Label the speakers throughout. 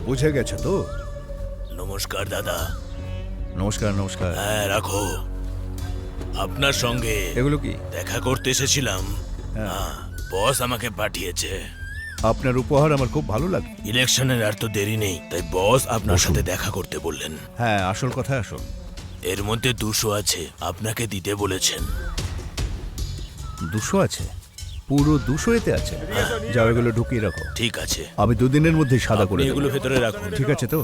Speaker 1: বুঝে গেছো তো?
Speaker 2: নমস্কার দাদা।
Speaker 1: নমস্কার নমস্কার।
Speaker 2: হ্যাঁ রাখো। আপনার সঙ্গে
Speaker 1: এগুলো কি?
Speaker 2: দেখা করতে এসেছিলাম। হ্যাঁ, বস আমাকে পাঠিয়েছে।
Speaker 1: আপনার উপহার আমার খুব ভালো লাগে।
Speaker 2: ইলেকশনের আর তো দেরি নেই, তাই বস আপনার সাথে দেখা করতে বললেন।
Speaker 1: হ্যাঁ, আসল কথা আসল।
Speaker 2: এর মধ্যে 200 আছে, আপনাকে দিতে বলেছেন।
Speaker 1: 200 আছে? পুরো 200 এতে আছে? যাও এগুলো ঢুকিয়ে রাখো।
Speaker 2: ঠিক আছে,
Speaker 1: আমি 2 দিনের মধ্যে সাদা করে
Speaker 2: আপনি
Speaker 1: দেব।
Speaker 2: এগুলো ভেতরে রাখুন।
Speaker 1: ঠিক আছে তো?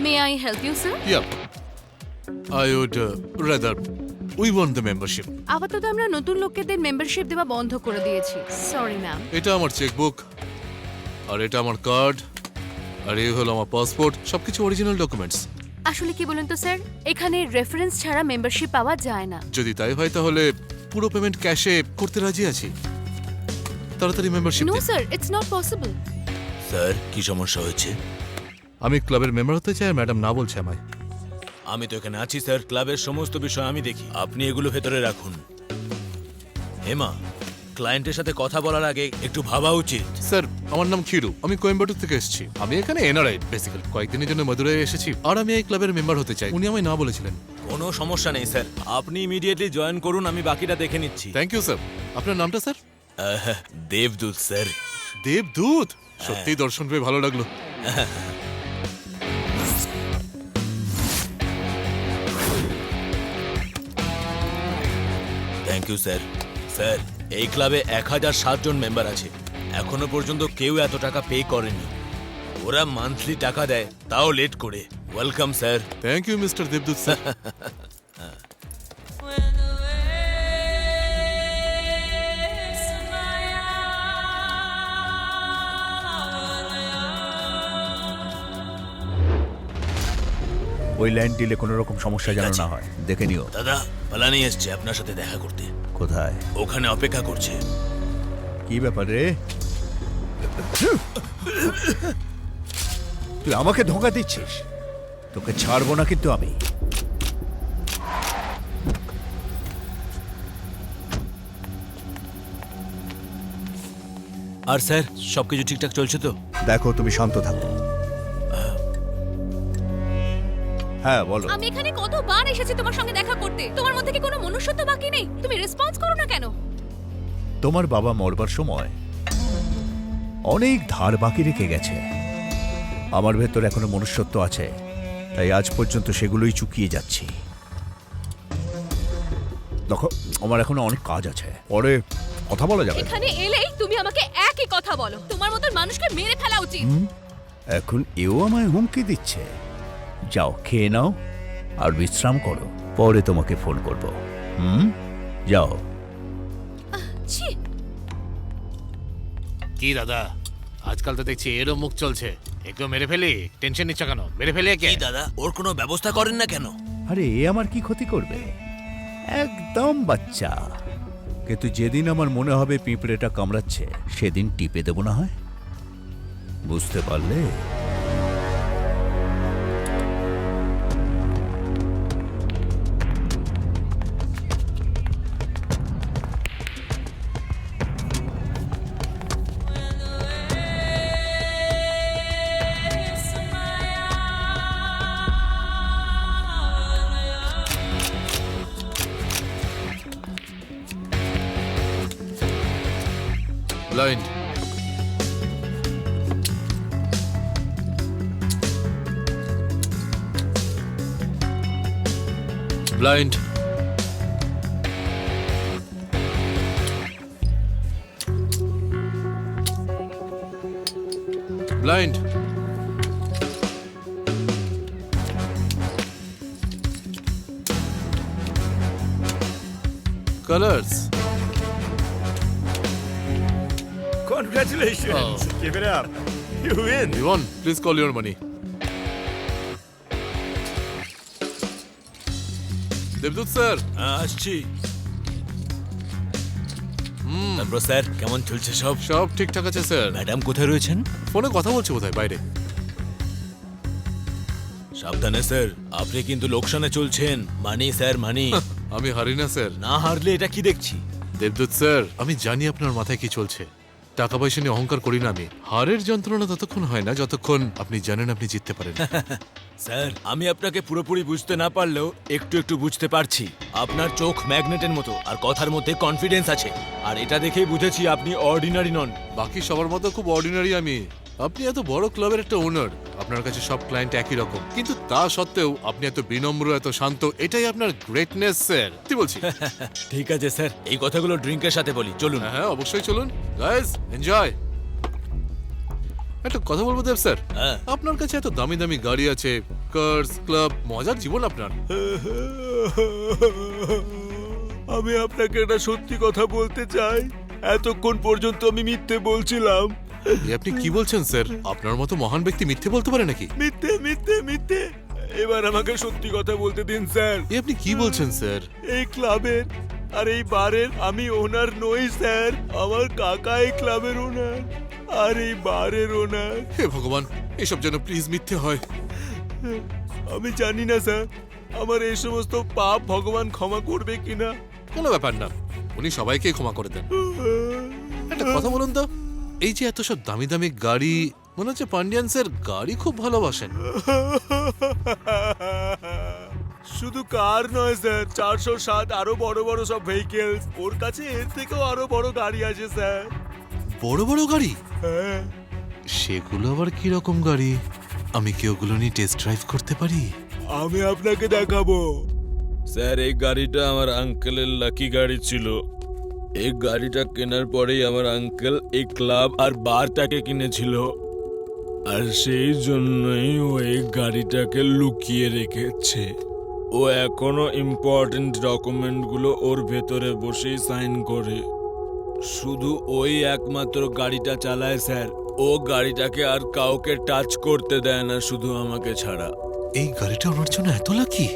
Speaker 3: May I help you, sir?
Speaker 4: Yeah. I would rather we want the membership.
Speaker 3: আপাতত আমরা নতুন লোকেদের মেম্বারশিপ দেওয়া বন্ধ করে দিয়েছি। Sorry ma'am.
Speaker 4: এটা আমার চেকবুক আর এটা আমার কার্ড আর এই হলো আমার পাসপোর্ট, সবকিছু অরিজিনাল ডকুমেন্টস।
Speaker 3: আসলে কি বলুন তো স্যার, এখানে রেফারেন্স ছাড়া মেম্বারশিপ পাওয়া যায় না।
Speaker 4: যদি তাই হয় তাহলে পুরো পেমেন্ট ক্যাশে করতে রাজি আছি। তাড়াতাড়ি মেম্বারশিপ
Speaker 3: নো
Speaker 4: দিন।
Speaker 3: Sir, it's not possible.
Speaker 2: Sir, কি সমস্যা হয়েছে?
Speaker 4: আমি ক্লাবের মেম্বার হতে চাই, ম্যাডাম না বলছে আমায়।
Speaker 2: আমি তো এখানে আছি স্যার, ক্লাবের সমস্ত বিষয় আমি দেখি। আপনি এগুলো ভেতরে রাখুন। হেমা, ক্লায়েন্টের সাথে কথা বলার আগে একটু ভাবা উচিত।
Speaker 4: স্যার, আমার নাম খিরু, আমি কোয়েম্বাটুর থেকে এসেছি। আমি এখানে এনআরআই বেসিক্যালি কয়েকদিনের জন্য মদুরাই এসেছি আর আমি এই ক্লাবের মেম্বার হতে চাই। উনি আমায় না বলেছিলেন।
Speaker 2: কোনো সমস্যা নেই স্যার, আপনি ইমিডিয়েটলি জয়েন করুন, আমি বাকিটা দেখে নিচ্ছি।
Speaker 4: Thank you sir. আপনার নামটা স্যার?
Speaker 2: দেবদূত স্যার।
Speaker 4: দেবদূত? সত্যিই দর্শন পেয়ে ভালো লাগলো।
Speaker 2: Thank you sir. স্যার, এই ক্লাবে 1007 জন মেম্বার আছে। এখনো পর্যন্ত কেউ এত টাকা পে করেনি। ওরা মান্থলি টাকা দেয়, তাও লেট করে। Welcome sir.
Speaker 4: Thank you mister Debdut sir.
Speaker 1: ওই ল্যান্ড ডিলে কোনো রকম সমস্যা যেন
Speaker 2: আছে।
Speaker 1: না হয়, দেখে নিও।
Speaker 2: দাদা, পালানি এসছে আপনার সাথে দেখা করতে।
Speaker 1: কোথায়?
Speaker 2: ওখানে অপেক্ষা করছে।
Speaker 1: কি ব্যাপার রে? তুই আমাকে ধোঁকা দিচ্ছিস? তোকে ছাড়বো না কিন্তু আমি।
Speaker 2: আর স্যার, সবকিছু ঠিকঠাক চলছে তো?
Speaker 1: দেখো, তুমি শান্ত থাকো। হ্যাঁ বলো।
Speaker 3: আমি এখানে কতবার এসেছি তোমার সঙ্গে দেখা করতে। তোমার মধ্যে কি কোনো মনুষ্যত্ব বাকি নেই? তুমি রেসপন্স করো না কেন?
Speaker 1: তোমার বাবা মরবার সময় অনেক ধার বাকি রেখে গেছে। আমার ভেতর এখনো মনুষ্যত্ব আছে, তাই আজ পর্যন্ত সেগুলোই চুকিয়ে যাচ্ছি। দেখো, আমার এখনো অনেক কাজ আছে, পরে কথা বলা যাবে।
Speaker 3: এখানে এলেই তুমি আমাকে একই কথা বলো। তোমার মতন মানুষকে মেরে ফেলা উচিত।
Speaker 1: এখন এও আমায় হুমকি দিচ্ছে। যাও, খেয়ে নাও আর বিশ্রাম করো, পরে তোমাকে ফোন করব। যাও।
Speaker 3: ছি।
Speaker 5: কি দাদা, আজকাল তো দেখছি এরও মুখ চলছে। একেও মেরে ফেলি, টেনশন নিচ্ছ কেন? মেরে ফেলি একে।
Speaker 2: কি দাদা, ওর কোনো ব্যবস্থা করেন না কেন?
Speaker 1: আরে এ আমার কি ক্ষতি করবে? একদম বাচ্চা। কিন্তু যেদিন আমার মনে হবে পিঁপড়েটা কামড়াচ্ছে, সেদিন টিপে দেব না হয়। বুঝতে পারলে?
Speaker 4: Blind. Blind. Blind. Colors.
Speaker 6: Congratulations! Give it up. You win.
Speaker 4: Everyone, please call your money. Debdut sir.
Speaker 2: আসছি। তারপর স্যার কেমন চলছে সব?
Speaker 4: সব ঠিকঠাক আছে স্যার।
Speaker 2: ম্যাডাম কোথায় রয়েছেন?
Speaker 4: ফোনে কথা বলছে বোধহয় বাইরে।
Speaker 2: সাবধানে স্যার, আপনি কিন্তু লোকসানে চলছেন। মানি স্যার, মানি।
Speaker 4: আমি হারি না স্যার।
Speaker 2: না হারলে এটা কি দেখছি?
Speaker 4: দেবদূত স্যার, আমি জানি আপনার মাথায় কি চলছে। টাকা পয়সা নিয়ে অহংকার করি না আমি। হারের যন্ত্রণা ততক্ষণ হয় না যতক্ষণ আপনি জানেন আপনি জিততে পারেন।
Speaker 2: স্যার, আমি আপনাকে পুরোপুরি বুঝতে না পারলেও একটু একটু বুঝতে পারছি। আপনার চোখ ম্যাগনেটের মতো আর কথার মধ্যে কনফিডেন্স আছে। আর এটা দেখেই বুঝেছি আপনি অর্ডিনারি নন।
Speaker 4: বাকি সবার মতো খুব অর্ডিনারি আমি। আপনি এত বড় ক্লাবের একটা ওনার, আপনার কাছে সব ক্লায়েন্ট একই রকম, কিন্তু তা সত্ত্বেও আপনি এত বিনম্র, এত শান্ত, এটাই আপনার গ্রেটনেস স্যার। কি বলছি?
Speaker 2: ঠিক আছে স্যার, এই কথাগুলো ড্রিঙ্কের সাথে বলি, চলুন।
Speaker 4: হ্যাঁ অবশ্যই চলুন। Guys enjoy. একটা কথা বলবো দেব স্যার,
Speaker 2: হ্যাঁ।
Speaker 4: আপনার কাছে এত দামি দামি গাড়ি আছে, কার্স, ক্লাব, মজার জীবন আপনার।
Speaker 6: আমি আপনাকে একটা সত্যি কথা বলতে চাই। এতক্ষণ পর্যন্ত আমি মিথ্যে বলছিলাম।
Speaker 4: এ আপনি কি বলছেন স্যার? আপনার মতো মহান ব্যক্তি মিথ্যে বলতে পারে নাকি?
Speaker 6: মিথ্যে মিথ্যে মিথ্যে। এবার আমাকে সত্যি কথা বলতে দিন স্যার।
Speaker 4: এ আপনি কি বলছেন স্যার?
Speaker 6: এই ক্লাবের আর এই বারের আমি ওনার নই স্যার। আমার কাকা এই ক্লাবের ওনার আর এই বারের ওনার।
Speaker 4: হে ভগবান, এসব যেন প্লিজ মিথ্যে হয়।
Speaker 6: আমি জানি না স্যার আমার এই সমস্ত পাপ ভগবান ক্ষমা করবে কিনা।
Speaker 4: কোনো ব্যাপার না, উনি সবাইকে ক্ষমা করে দেন। একটা কথা বলুন তো, এই যে এত সব দামি দামি গাড়ি, মনে হচ্ছে পান্ডিয়ান স্যার গাড়ি খুব ভালোবাসেন।
Speaker 6: শুধু কার নয় স্যার, 407 আরো বড় বড় সব ভেহিকেলস। ওর কাছে এর থেকেও আরো বড় গাড়ি আছে স্যার।
Speaker 4: বড় বড় গাড়ি?
Speaker 6: হ্যাঁ।
Speaker 4: সেগুলো আবার কি রকম গাড়ি? আমি কি ওগুলো নিয়ে টেস্ট ড্রাইভ করতে পারি?
Speaker 6: আমি আপনাকে দেখাবো।
Speaker 2: স্যার, এই গাড়িটা আমার আঙ্কেলের লাকি গাড়ি ছিল। এই গাড়িটা কেনার পরেই আমার আঙ্কেল এই ক্লাব আর বারটাকে কিনেছিল। আর সেই জন্যই ও এই গাড়িটাকে লুকিয়ে রেখেছে। ও এখনো ইম্পর্টেন্ট ডকুমেন্টগুলো ওর ভেতরে বসেই সাইন করে। শুধু ওই একমাত্র গাড়িটা চালায় স্যার। ও গাড়িটাকে আর কাউকে টাচ করতে দেয় না, শুধু আমাকে ছাড়া।
Speaker 4: এই গাড়িটা ওনার জন্য এত লাকি?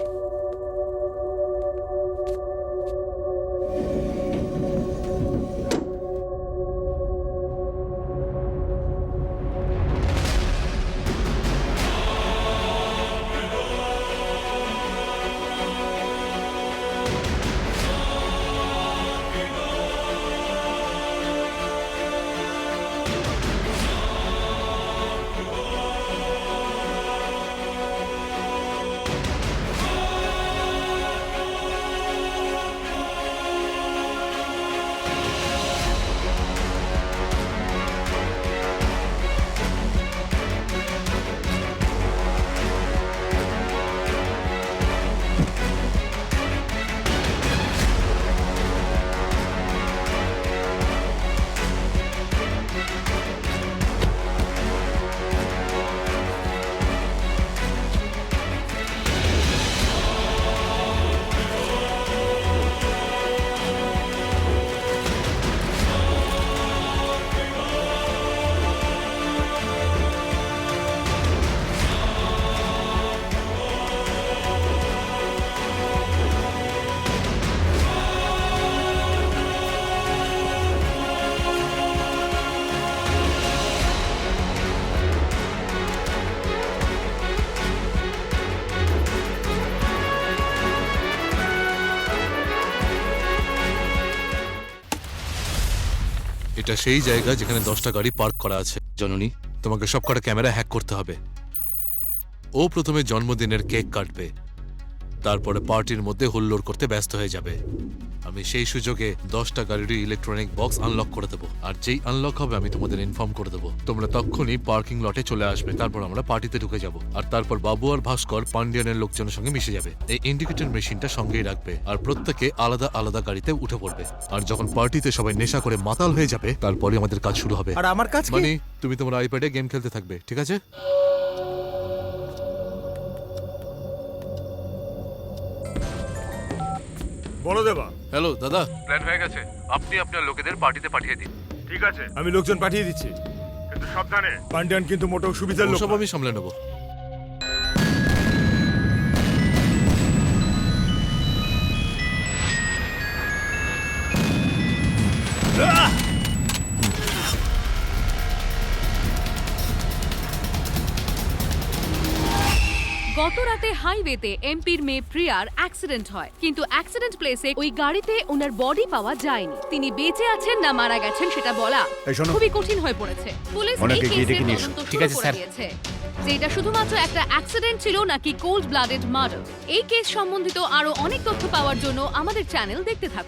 Speaker 4: এটা সেই জায়গা যেখানে 10টা গাড়ি পার্ক করা আছে। জননী, তোমাকে সবকটা ক্যামেরা হ্যাক করতে হবে। ও প্রথমে জন্মদিনের কেক কাটবে, তারপরে পার্টির মধ্যে হুল্লোড় করতে ব্যস্ত হয়ে যাবে। আমি সেই সুযোগে 10টা গাড়ির ইলেকট্রনিক বক্স আনলক করে দেবো, আর যেই আনলক হবে আমি তোমাদের ইনফর্ম করে দেবো। তোমরা তখনই পার্কিং লটে চলে আসবে। তারপর আমরা পার্টিতে ঢুকে যাব, আর তারপর বাবু আর ভাস্কর পান্ডিয়ানের লোকজনের সঙ্গে মিশে যাবে। এই ইন্ডিকেটর মেশিনটা সঙ্গেই রাখবে, আর প্রত্যেকে আলাদা আলাদা গাড়িতে উঠে পড়বে। আর যখন পার্টিতে সবাই নেশা করে মাতাল হয়ে যাবে, তারপরে আমাদের কাজ শুরু হবে।
Speaker 7: আর আমার কাছে
Speaker 4: মানে তুমি তোমার আইপ্যাডে গেম খেলতে থাকবে, ঠিক আছে?
Speaker 6: বলো দেবা।
Speaker 4: হ্যালো দাদা, প্ল্যান হয়ে গেছে। আপনি আপনার লোকেদের পার্টিতে পাঠিয়ে দিন।
Speaker 6: ঠিক আছে, আমি লোকজন পাঠিয়ে দিচ্ছি, কিন্তু সাবধানে। পান্ডিয়ান কিন্তু মোটেও সুবিধার লোক
Speaker 4: সব
Speaker 6: না।
Speaker 4: আমি সামলে নেবো।
Speaker 3: গত রাতে হাইওয়েতে এমপির মেয়ে প্রিয়ার অ্যাক্সিডেন্ট হয়, কিন্তু অ্যাক্সিডেন্ট প্লেসে ওই গাড়িতে ওনার বডি পাওয়া যায়নি। তিনি বেঁচে আছেন না মারা গেছেন সেটা বলা
Speaker 1: এই শোনো।
Speaker 3: খুবই কঠিন হয়ে পড়েছে। পুলিশ এই
Speaker 1: ওনাকে গিয়ে
Speaker 3: কেসের
Speaker 1: ডেকে নিয়ে এসো।
Speaker 3: তদন্ত
Speaker 5: ঠিক
Speaker 3: শুরু
Speaker 5: আছে,
Speaker 3: করে
Speaker 5: স্যার।
Speaker 3: দিয়েছে যে এটা শুধুমাত্র একটা অ্যাক্সিডেন্ট ছিল নাকি কোল্ড ব্লাডেড মার্ডার। এই কেস সম্বন্ধিত আরো অনেক তথ্য পাওয়ার জন্য আমাদের চ্যানেল দেখতে থাকুন।